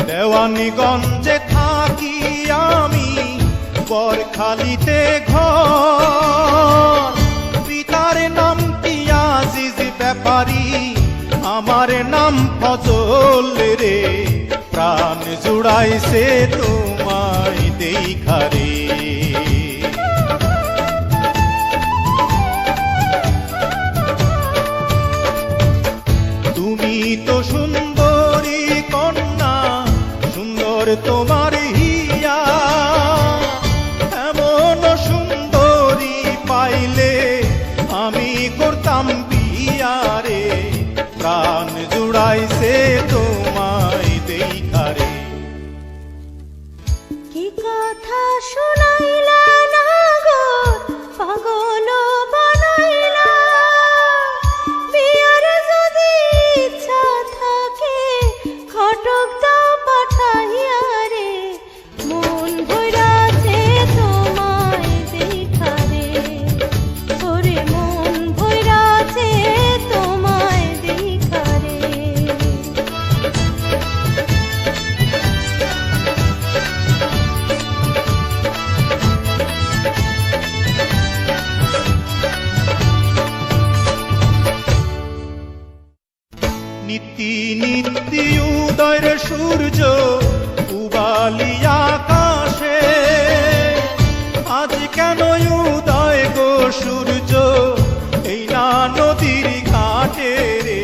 দেওয়ানগঞ্জে থাকি আমি, বরখালিতে ঘর। পিতার নাম আজিজ ব্যাপারী, আমার নাম ফজল রে। প্রাণ জুড়াইছে তোমায় দেখা রে। তুমি তো সুন্দরী কন্যা, সুন্দর তোমার হিয়া। এমন সুন্দরী পাইলে আমি করতাম বিয়া রে। প্রাণ জুড়াইছে তোমায় দেখা রে। কি কথা শোনাইলা না গো, পাগল বানাইলা। বিয়ার যদি ইচ্ছা থাকে, ঘটক দাও পাঠাইয়া রে। মন ভইরাছে তোমায় দেখা রে। ওরে মন ভইরাছে তোমায় দেখা রে। নিত্যি নিত্যি উদয়ের সূর্য উবালি আকাশে। আজ কেন উদয় গো সূর্য এই না নদীর ঘাটে রে।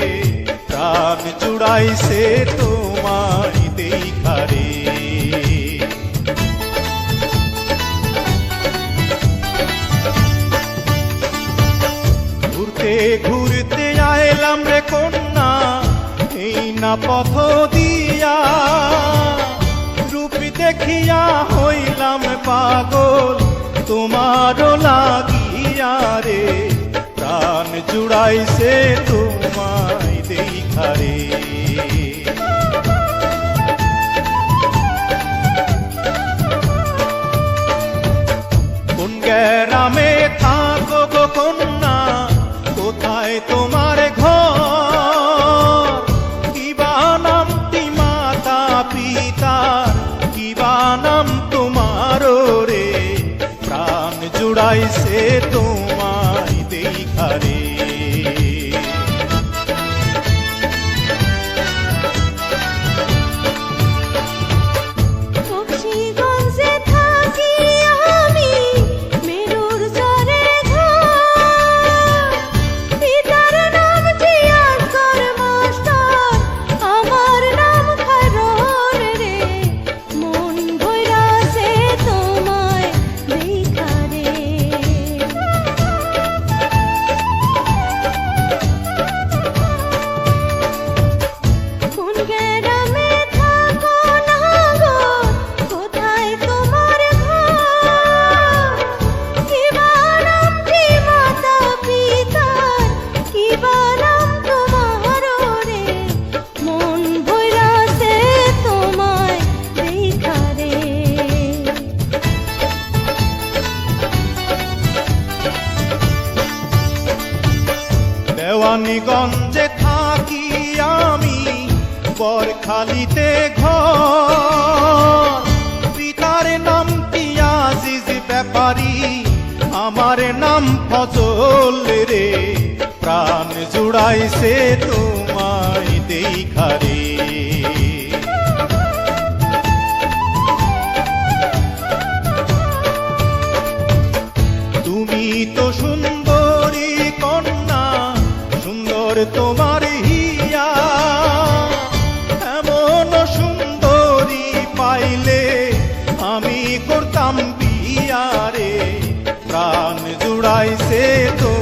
প্রাণ জুড়াইছে তোমায় দেখা রে। ঘুরতে ঘুরতে আইলাম রে কন্যা, এই না পথ দিয়া। রূপী দেখিয়া হইলাম পাগল তোমারও লাগিয়া রে। প্রাণ জুড়াইছে তোমায় দেখা রে। কোন গ্রামে থাকো গো কন্যা, কোথায় তোমার ঘর? কিবা নামটি মাতা পিতা, কিবা নাম তোমার রে। প্রাণ জুড়াইছে তোমায় দেখা রে। বক্সিগঞ্জে থাকি আমি, মেরুর চরে ঘর। পিতার নাম জিয়াজকর মাস্টার, আমার নাম খায়রুল রে। মন ভইরাছে তোমায় দেখা রে। কোন গ্রামে থাকো না গো, কোথায় তোমার ঘর? কিবা নামটি মাতা পিতার, কিবা নাম তোমার রে। মন ভইরাছে তোমায় দেখা রে। দেওয়ানগঞ্জে থাকি আমি, বরখালিতে ঘর। পিতার নাম আজিজ ব্যাপারী, আমার নাম ফজল রে। প্রাণ জুড়াইছে তোমায় দেখা রে। তুমি তো সুন্দর কন্যা সুন্দর তোমার হিয়া এমন সুন্দরী পাইলে আমি করতাম বিয়া রে প্রাণ জুড়াইছে তো